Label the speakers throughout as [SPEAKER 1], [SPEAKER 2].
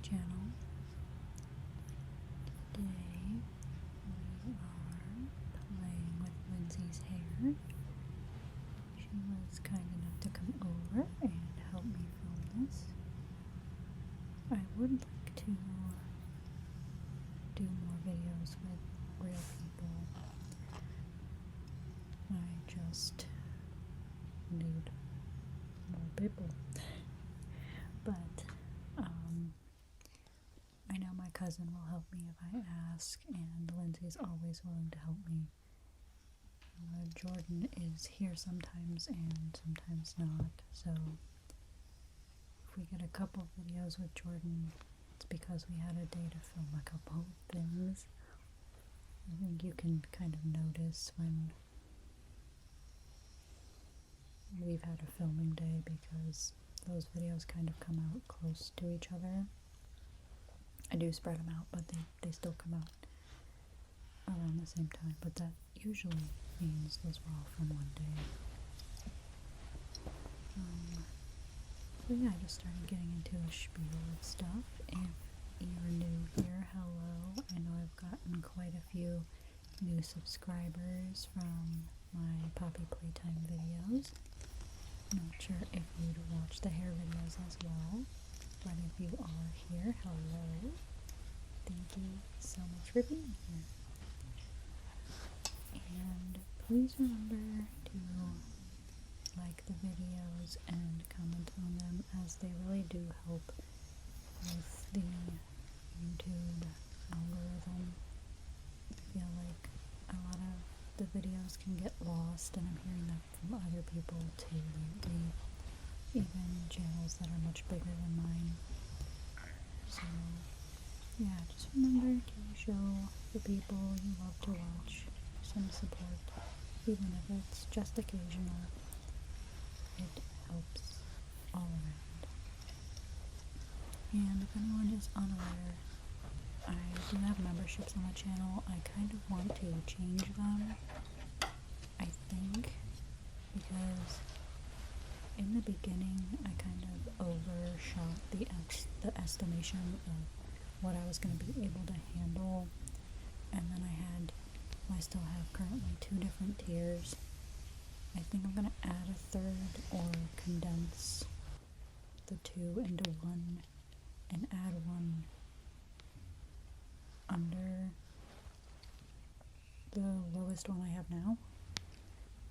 [SPEAKER 1] channel. Today we are playing with Lindsay's hair. She was kind enough to come over and help me film this. I would like to do more videos with real people. I just need more people. But I know my cousin will help me if I ask, and Lindsay's always willing to help me. Jordan is here sometimes and sometimes not, so if we get a couple videos with Jordan, it's because we had a day to film a couple of things. I think you can kind of notice when we've had a filming day because those videos kind of come out close to each other. I do spread them out, but they still come out around the same time, but that usually means those were all from one day. So yeah, I just started getting into a spiel of stuff. If you're new here, hello. I know I've gotten quite a few new subscribers from my Poppy Playtime videos. Not sure if you'd watch the hair videos as well, but if you are here, hello. Thank you so much for being here. And please remember to like the videos and comment on them, as they really do help with the YouTube algorithm. I feel like a lot of the videos can get lost, and I'm hearing that from other people too lately, even channels that are much bigger than mine. So yeah, just remember to show the people you love to watch some support, even if it's just occasional. It helps all around. And if anyone is unaware, I do have memberships on the channel. I kind of want to change them, I think, because in the beginning I kind of overshot the estimation of what I was going to be able to handle, and then I still have currently 2 different tiers. I think I'm going to add a third or condense the 2 into one and add one under the lowest one I have now.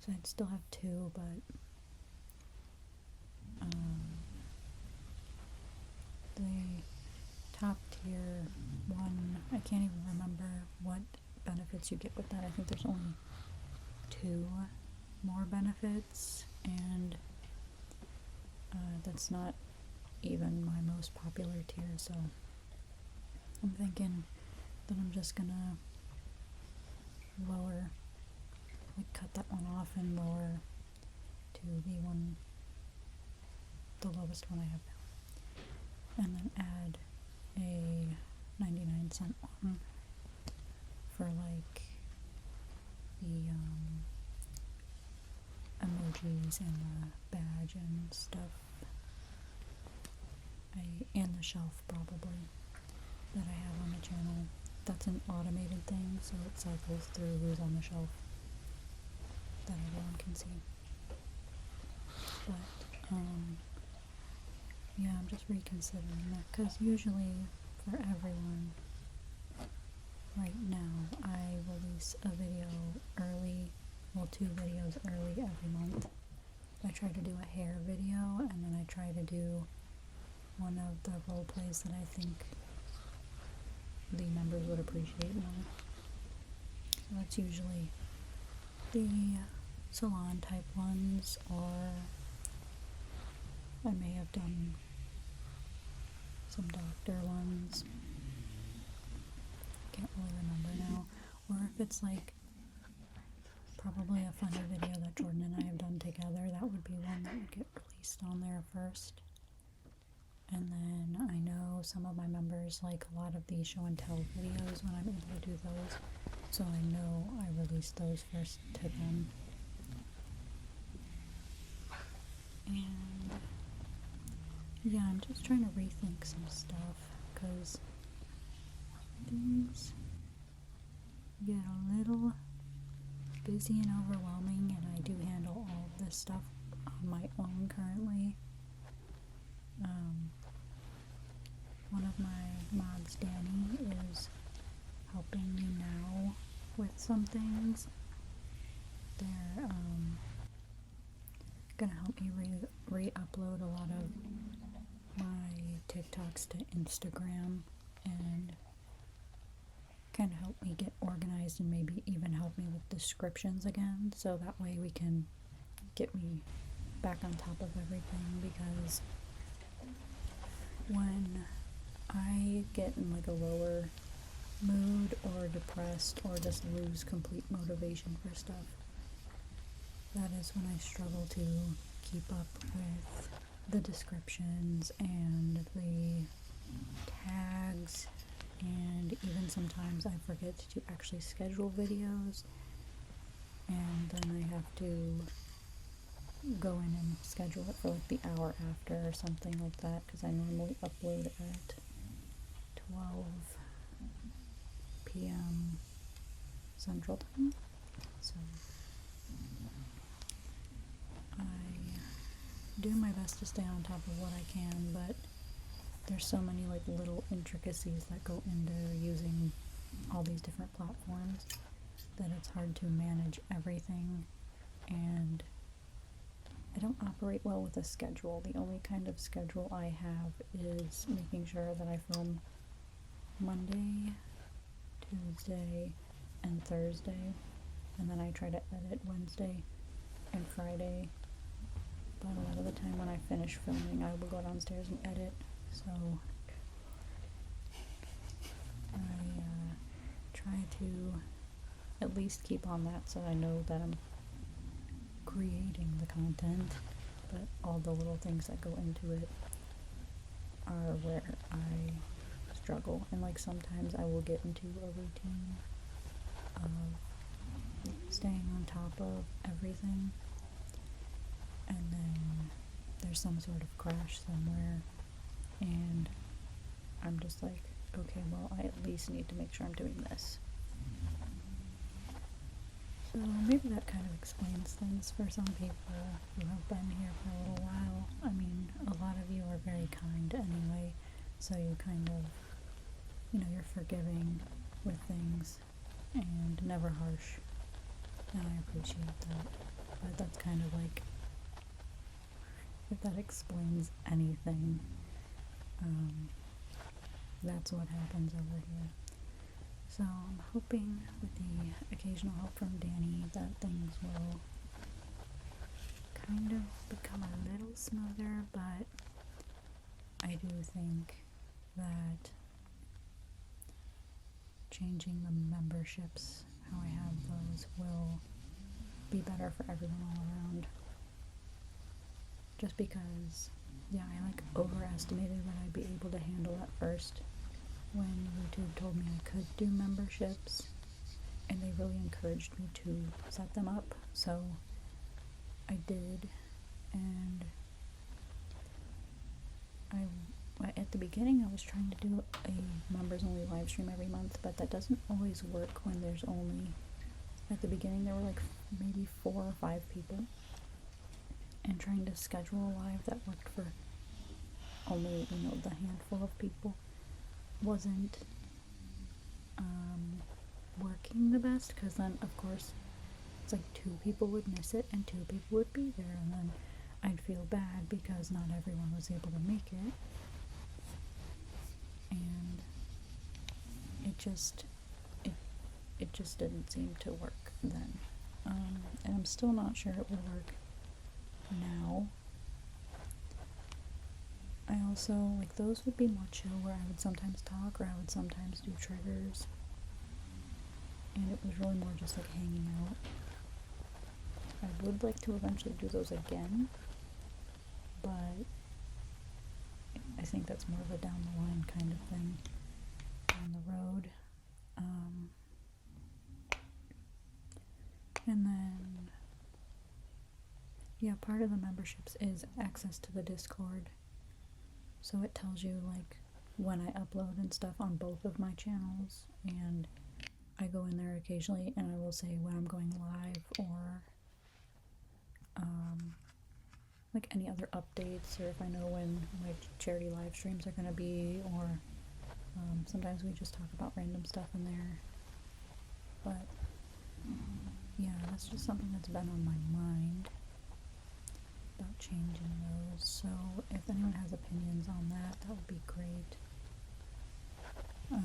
[SPEAKER 1] So I'd still have 2, but the top tier one, I can't even remember what benefits you get with that. I think there's only 2 more benefits, and that's not even my most popular tier, so I'm thinking that I'm just gonna cut that one off and lower to the lowest one I have now, and then add a 99-cent one for like the emojis and the badge and stuff, and the shelf probably that I have on the channel. That's an automated thing, so it cycles through who's on the shelf that everyone can see. But yeah, I'm just reconsidering that, because usually for everyone right now I release a video early, well, 2 videos early every month. I try to do a hair video, and then I try to do one of the role plays that I think the members would appreciate more. So that's usually the salon type ones, or I may have done some doctor ones. Can't really remember now. Or if it's like probably a funny video that Jordan and I have done together, that would be one that would get released on there first. And then I know some of my members like a lot of the show and tell videos when I'm able to do those, so I know I release those first to them. And yeah, I'm just trying to rethink some stuff, because things get a little busy and overwhelming, and I do handle all of this stuff on my own currently. One of my mods, Danny, is helping me now with some things. They're gonna help me re-upload a lot of my TikToks to Instagram and kind of help me get organized and maybe even help me with descriptions again, so that way we can get me back on top of everything, because when I get in like a lower mood or depressed or just lose complete motivation for stuff, that is when I struggle to keep up with the descriptions and the tags, and even sometimes I forget to actually schedule videos, and then I have to go in and schedule it for like the hour after or something like that, because I normally upload at 12 p.m. Central Time. So I do my best to stay on top of what I can, but there's so many like little intricacies that go into using all these different platforms that it's hard to manage everything, and I don't operate well with a schedule. The only kind of schedule I have is making sure that I film Monday, Tuesday, and Thursday, and then I try to edit Wednesday and Friday. But a lot of the time when I finish filming, I will go downstairs and edit, so I try to at least keep on that so I know that I'm creating the content, but all the little things that go into it are where I struggle. And like sometimes I will get into a routine of staying on top of everything, and then there's some sort of crash somewhere, and I'm just like, okay, well, I at least need to make sure I'm doing this. So maybe that kind of explains things for some people who have been here for a little while. I mean, a lot of you are very kind anyway, so you kind of, you're forgiving with things and never harsh, and I appreciate that. But that's kind of like, if that explains anything, that's what happens over here. So I'm hoping with the occasional help from Danny that things will kind of become a little smoother, but I do think that changing the memberships, how I have those, will be better for everyone all around. Just because, I like overestimated what I'd be able to handle at first when YouTube told me I could do memberships, and they really encouraged me to set them up, so I did. And at the beginning I was trying to do a members only live stream every month, but that doesn't always work when there's only, at the beginning there were like maybe 4 or 5 people, and trying to schedule a live that worked for only, the handful of people wasn't working the best, because then of course it's like 2 people would miss it and 2 people would be there, and then I'd feel bad because not everyone was able to make it, and it just didn't seem to work then, and I'm still not sure it will work now. I also, like, those would be more chill, where I would sometimes talk, or I would sometimes do triggers, and it was really more just like hanging out. I would like to eventually do those again, but I think that's more of a down the line kind of thing, on the road. And then, part of the memberships is access to the Discord. So it tells you, like, when I upload and stuff on both of my channels, and I go in there occasionally and I will say when I'm going live or like any other updates, or if I know when my charity live streams are going to be, or sometimes we just talk about random stuff in there. But yeah, that's just something that's been on my mind about changing those. So if anyone has opinions on that, that would be great. I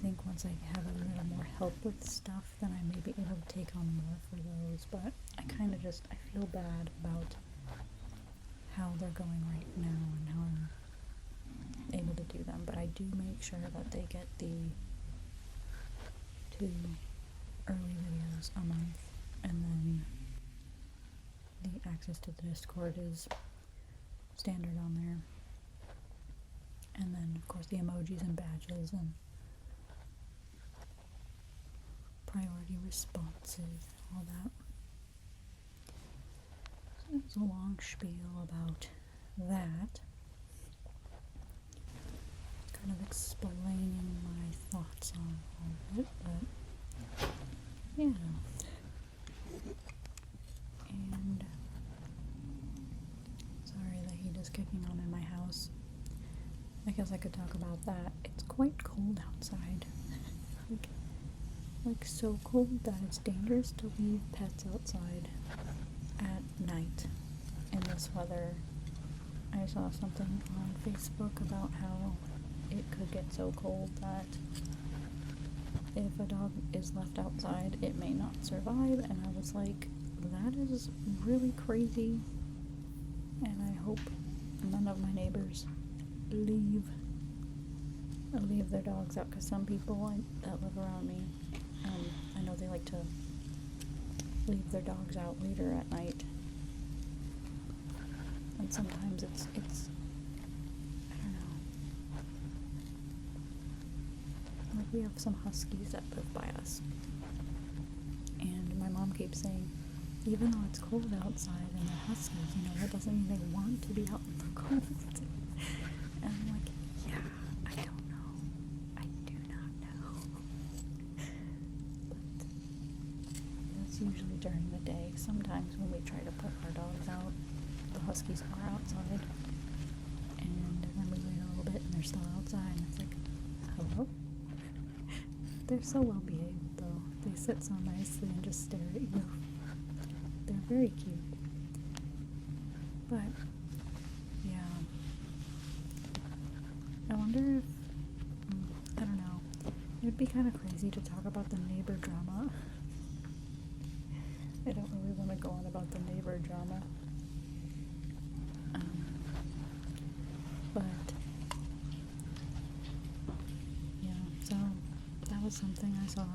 [SPEAKER 1] think once I have a little more help with stuff, then I may be able to take on more for those, but I kind of just, I feel bad about how they're going right now and how I'm able to do them, but I do make sure that they get the 2 early videos a month, and then the access to the Discord is standard on there, and then of course the emojis and badges and priority responses, all that. So it's a long spiel about that. Kind of explaining my thoughts on all of it, but yeah. And sorry, the heat is kicking on in my house. I guess I could talk about that. It's quite cold outside. like so cold that it's dangerous to leave pets outside at night in this weather. I saw something on Facebook about how it could get so cold that if a dog is left outside, it may not survive, and I was like, that is really crazy, and I hope none of my neighbors leave their dogs out, because some people that live around me, I know they like to leave their dogs out later at night, and sometimes it's I don't know, like we have some huskies that live by us, and my mom keeps saying, even though it's cold outside and they're huskies, that doesn't mean they want to be out in the cold. And I'm like, yeah, I don't know. I do not know. But that's usually during the day. Sometimes when we try to put our dogs out, the huskies are outside. And then we wait a little bit and they're still outside. And it's like, hello? They're so well behaved though. They sit so nicely and just stare at you. They're very cute. But, yeah. I wonder if, I don't know, it would be kind of crazy to talk about the neighbor drama. I don't really want to go on about the neighbor drama. But, yeah, so that was something I saw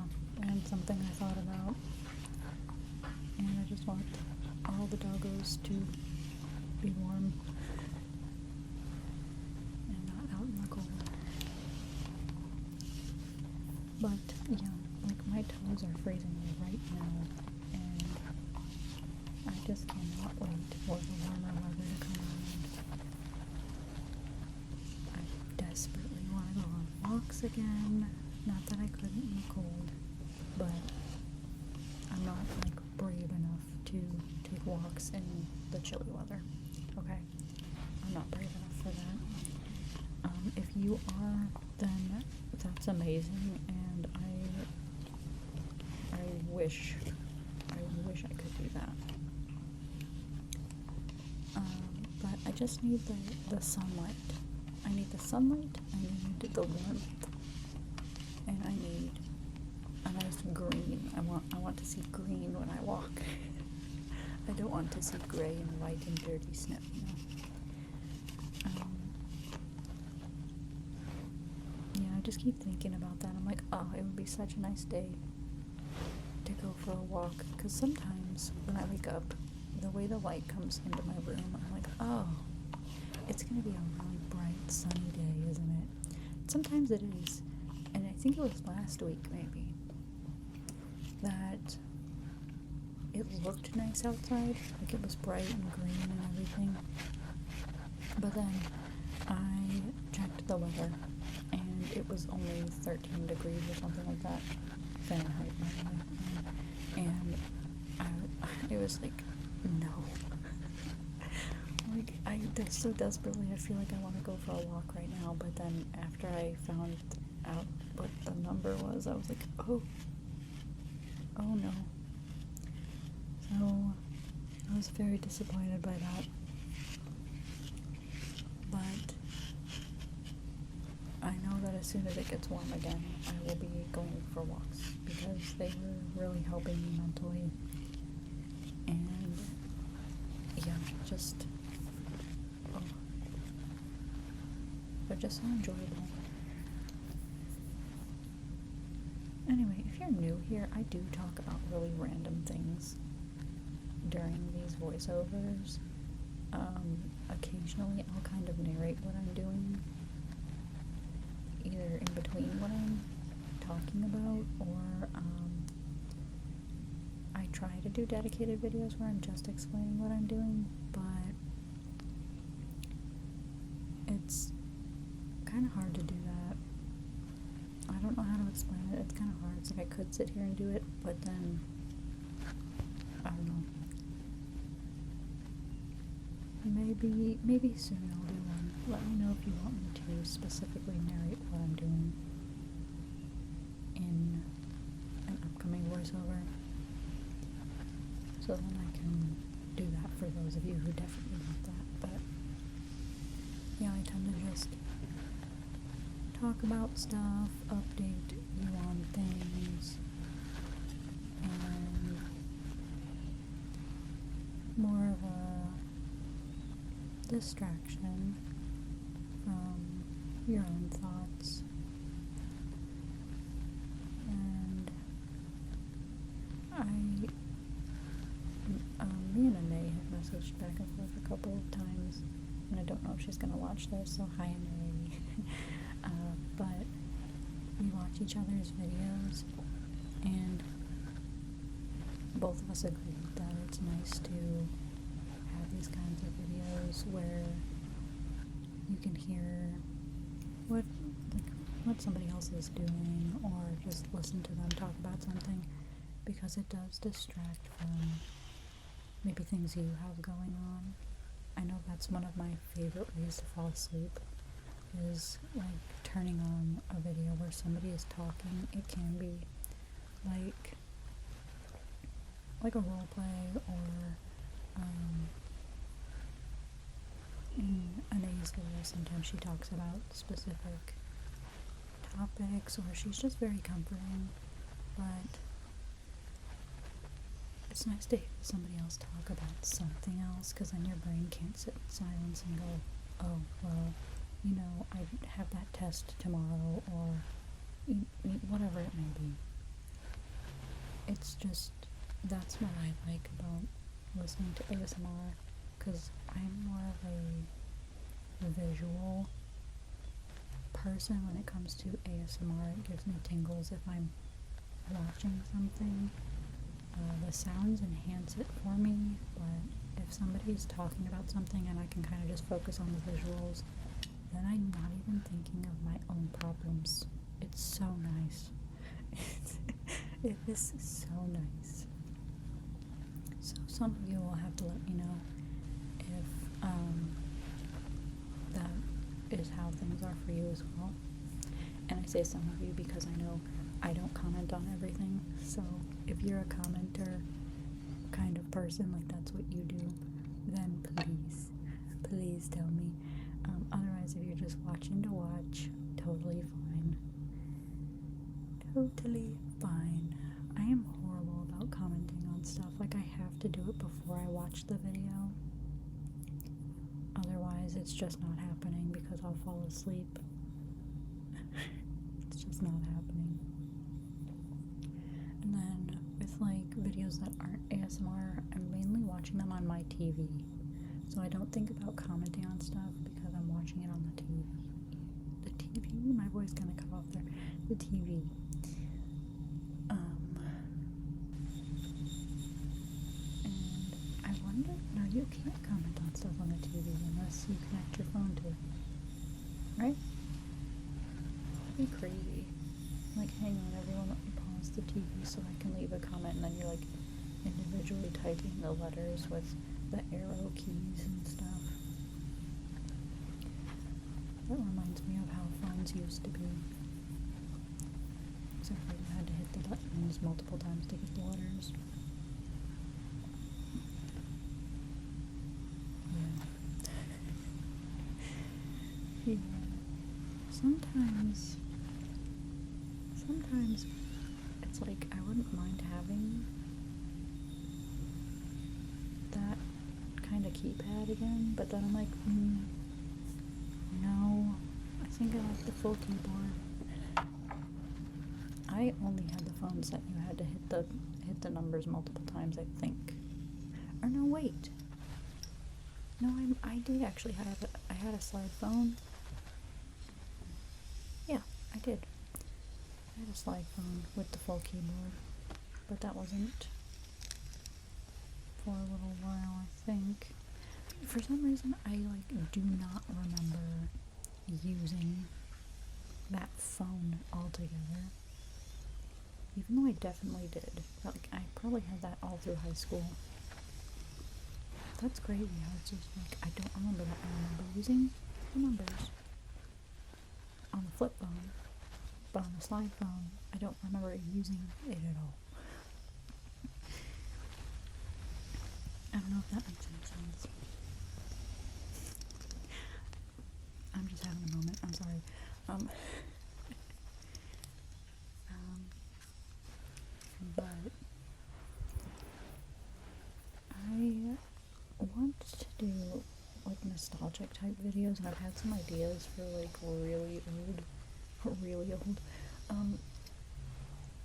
[SPEAKER 1] and something I thought about. And I just want all the doggos to be warm and not out in the cold. But, yeah, like my toes are freezing right now, and I just cannot wait for the warmer weather to come around. I desperately want to go on walks again. Not that I couldn't in the cold, but I'm not, like, brave enough to take walks in the chilly weather. Okay? I'm not brave enough for that. If you are, then that's amazing, and I wish I could do that. But I just need the sunlight. I need the sunlight, I need the warmth, and I need a nice green. I want to see green when I walk. I don't want to see gray and white and dirty snow, Yeah, I just keep thinking about that. I'm like, oh, it would be such a nice day to go for a walk. Because sometimes when I wake up, the way the light comes into my room, I'm like, oh, it's going to be a really bright, sunny day, isn't it? Sometimes it is. And I think it was last week, maybe, that it looked nice outside, like it was bright and green and everything, but then I checked the weather, it was only 13 degrees or something like that, Fahrenheit, by the way. And it was like, no. Like, so desperately, I feel like I want to go for a walk right now, but then after I found out what the number was, I was like, oh no. So, I was very disappointed by that. But I know that as soon as it gets warm again, I will be going for walks, because they were really helping me mentally. And yeah, they're just so enjoyable. Anyway, if you're new here, I do talk about really random things during these voiceovers. Occasionally I'll kind of narrate what I'm doing, either in between what I'm talking about, or I try to do dedicated videos where I'm just explaining what I'm doing, but it's kind of hard to do that. I don't know how to explain it. It's kind of hard. It's like I could sit here and do it, but then I don't know. Maybe soon I'll do one. Let me know if you want me to specifically narrate what I'm doing in an upcoming voiceover, so then I can do that for those of you who definitely want that. But yeah, I tend to just talk about stuff, update you on things, and more of a distraction from your own thoughts. And me and Anae have messaged back and forth a couple of times, and I don't know if she's gonna watch this, so hi Anae. But we watch each other's videos, and both of us agree that it's nice to have these kinds of videos where you can hear what somebody else is doing, or just listen to them talk about something, because it does distract from maybe things you have going on. I know that's one of my favorite ways to fall asleep, is like turning on a video where somebody is talking. It can be like a role play, or in Anae's video sometimes she talks about specific topics, or she's just very comforting. But it's nice to hear somebody else talk about something else, because then your brain can't sit in silence and go, oh, well, you know, I have that test tomorrow, or whatever it may be. It's just, that's what I like about listening to ASMR, because I'm more of a visual person when it comes to ASMR. It gives me tingles if I'm watching something. The sounds enhance it for me, but if somebody's talking about something and I can kind of just focus on the visuals, then I'm not even thinking of my own problems. It's so nice. It is so nice. So some of you will have to let me know if that is how things are for you as well. And I say some of you because I know I don't comment on everything. So if you're a commenter kind of person, like that's what you do, then please tell me. Otherwise, if you're just watching to watch, totally fine. Totally fine. I am horrible about commenting on stuff. Like, I have to do it before I watch the video. Otherwise, it's just not happening, because I'll fall asleep. It's just not happening. And then with like videos that aren't ASMR, I'm mainly watching them on my TV. So I don't think about commenting on stuff because I'm watching it on the TV. The TV? My voice kind of cut off there. The TV. And I wonder, no, you can't comment on stuff on the TV unless you connect your phone to it. Right? You and then you're like individually typing the letters with the arrow keys and stuff. That reminds me of how phones used to be. Except for you had to hit the buttons multiple times to get the letters. Yeah. Sometimes it's like I wouldn't mind having that kind of keypad again, but then I'm like, no, I think I like the full keyboard. I only had the phones that you had to hit the numbers multiple times, I think. Or no, wait. No, I did actually have I had a slide phone. Yeah, I did. I had a slide phone with the full keyboard, but that wasn't for a little while, I think. For some reason, I do not remember using that phone altogether. Even though I definitely did. Like, I probably had that all through high school. That's crazy how it's just like, I don't remember that. I remember using the numbers on the flip phone, but on the slide phone, I don't remember using it at all. I don't know if that makes any sense. I'm just having a moment, I'm sorry. But I want to do like nostalgic type videos, and I've had some ideas for like really old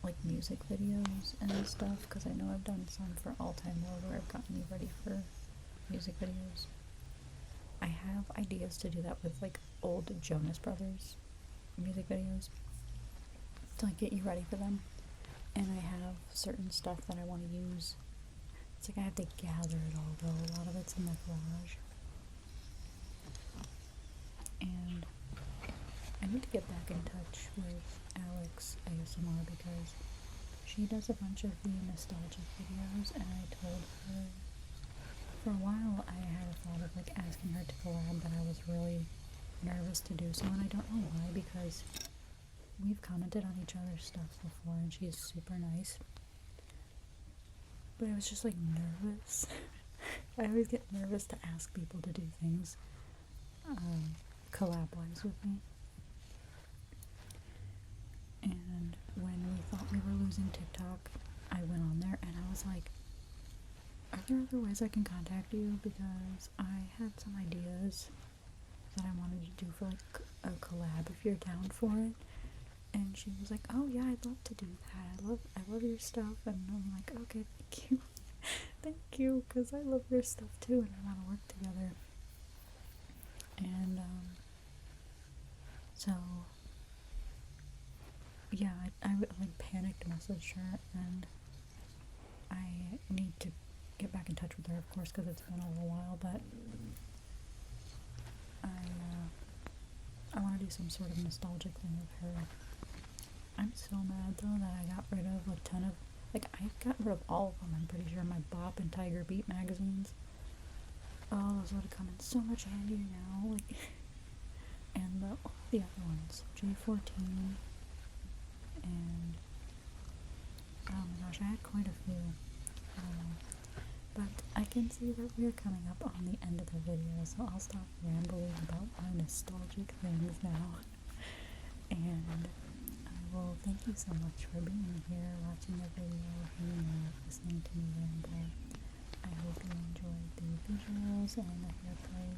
[SPEAKER 1] like music videos and stuff, because I know I've done some for All Time Low where I've gotten you ready for music videos. I have ideas to do that with like old Jonas Brothers music videos to like get you ready for them, and I have certain stuff that I want to use. It's like I have to gather it all though, a lot of it's in my garage. And I need to get back in touch with Alex ASMR because she does a bunch of the nostalgic videos, and I told her for a while I had a thought of like asking her to collab, but I was really nervous to do so, and I don't know why, because we've commented on each other's stuff before and she's super nice. But I was just like nervous. I always get nervous to ask people to do things collab-wise with me. And when we thought we were losing TikTok, I went on there and I was like, are there other ways I can contact you? Because I had some ideas that I wanted to do for like a collab if you're down for it. And she was like, oh yeah, I'd love to do that. I love your stuff. And I'm like, okay, thank you. Thank you, because I love your stuff too and I want to work together. And so yeah, I like panicked messaged her, and I need to get back in touch with her, of course, because it's been a little while, but I want to do some sort of nostalgic thing with her. I'm so mad though that I got rid of a ton of, like, I got rid of all of them, I'm pretty sure, my Bop and Tiger Beat magazines. Oh, those would have come in so much handy now, like, and the other ones, J14, and, oh my gosh, I had quite a few, but I can see that we're coming up on the end of the video, so I'll stop rambling about my nostalgic things now, and well, thank you so much for being here, watching the video, hanging out, listening to me ramble. I hope you enjoyed the visuals and the hairplay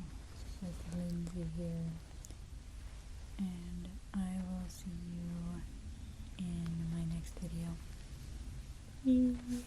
[SPEAKER 1] with Lindsie here. And I will see you in my next video. Bye!